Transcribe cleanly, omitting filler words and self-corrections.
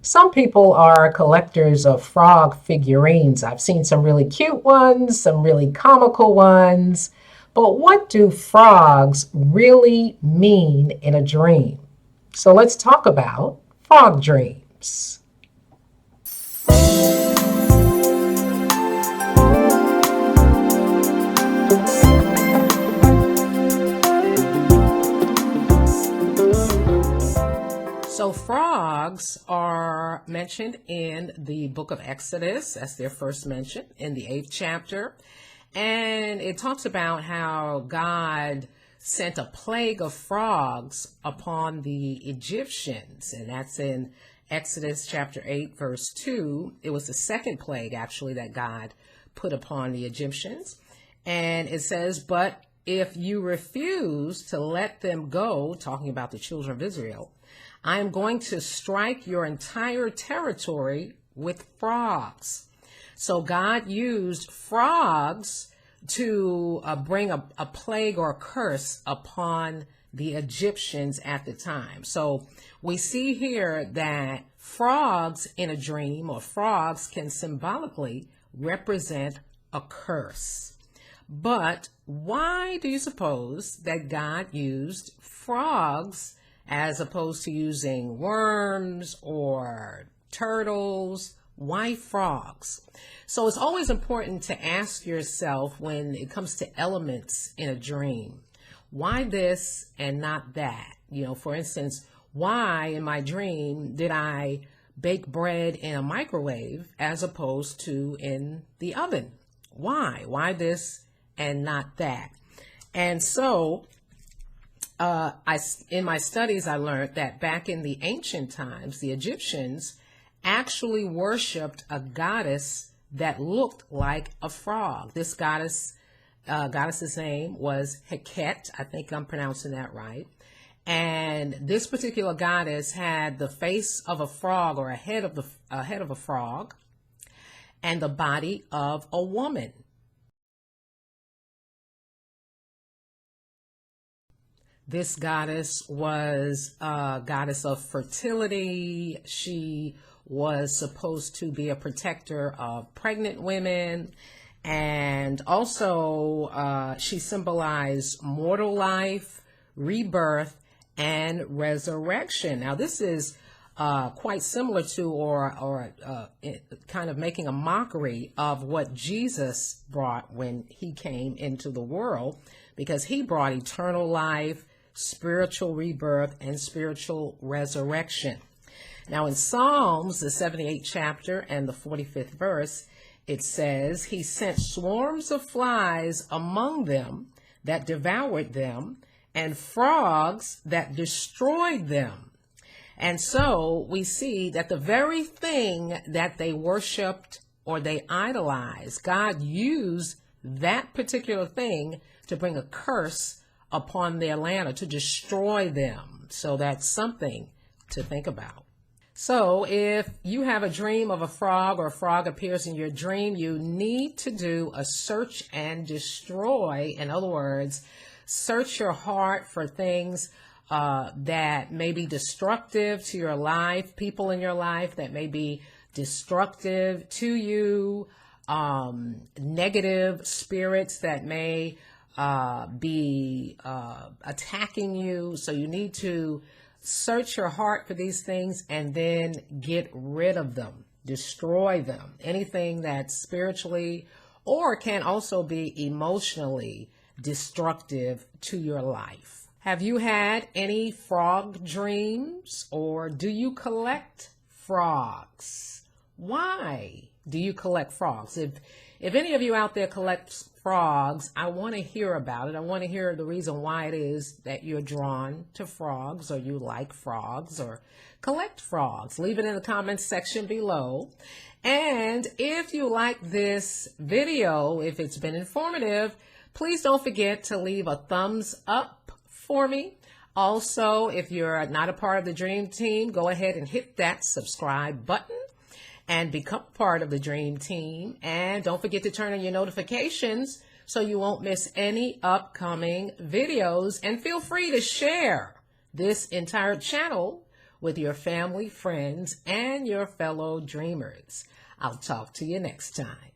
Some people are collectors of frog figurines. I've seen some really cute ones, some really comical ones. But what do frogs really mean in a dream? So let's talk about frog dreams. So, frogs are mentioned in the book of Exodus. That's their first mention in the 8th chapter. And it talks about how God sent a plague of frogs upon the Egyptians. And that's in Exodus chapter 8, verse 2. It was the second plague, actually, that God put upon the Egyptians. And it says, but if you refuse to let them go, talking about the children of Israel, I am going to strike your entire territory with frogs. So God used frogs to bring a plague or a curse upon the Egyptians at the time. So we see here that frogs in a dream, or frogs, can symbolically represent a curse. But why do you suppose that God used frogs as opposed to using worms or turtles? Why frogs? So it's always important to ask yourself when it comes to elements in a dream, why this and not that? For instance, why in my dream did I bake bread in a microwave as opposed to in the oven? Why? Why this and not that? And so in my studies, I learned that back in the ancient times, the Egyptians actually worshipped a goddess that looked like a frog. This goddess's name was Heket. I think I'm pronouncing that right. And this particular goddess had the face of a frog, or a head of a frog, and the body of a woman. This goddess was a goddess of fertility. She was supposed to be a protector of pregnant women. And also, she symbolized mortal life, rebirth, and resurrection. Now, this is quite similar to, or kind of making a mockery of what Jesus brought when he came into the world, because he brought eternal life, spiritual rebirth, and spiritual resurrection. Now in Psalms, the 78th chapter and the 45th verse, it says, he sent swarms of flies among them that devoured them, and frogs that destroyed them. And so we see that the very thing that they worshiped or they idolized, God used that particular thing to bring a curse upon their land, or to destroy them. So that's something to think about. So if you have a dream of a frog, or a frog appears in your dream, you need to do a search and destroy. In other words, search your heart for things that may be destructive to your life, people in your life that may be destructive to you, negative spirits that may be attacking you. So you need to search your heart for these things and then get rid of them, destroy them. Anything that's spiritually or can also be emotionally destructive to your life. Have you had any frog dreams, or do you collect frogs? Why do you collect frogs? If any of you out there collect frogs, I want to hear about it. I want to hear the reason why it is that you're drawn to frogs, or you like frogs, or collect frogs. Leave it in the comments section below. And if you like this video, if it's been informative, please don't forget to leave a thumbs up for me. Also, if you're not a part of the Dream Team, go ahead and hit that subscribe button and become part of the Dream Team. And don't forget to turn on your notifications so you won't miss any upcoming videos. And feel free to share this entire channel with your family, friends, and your fellow dreamers. I'll talk to you next time.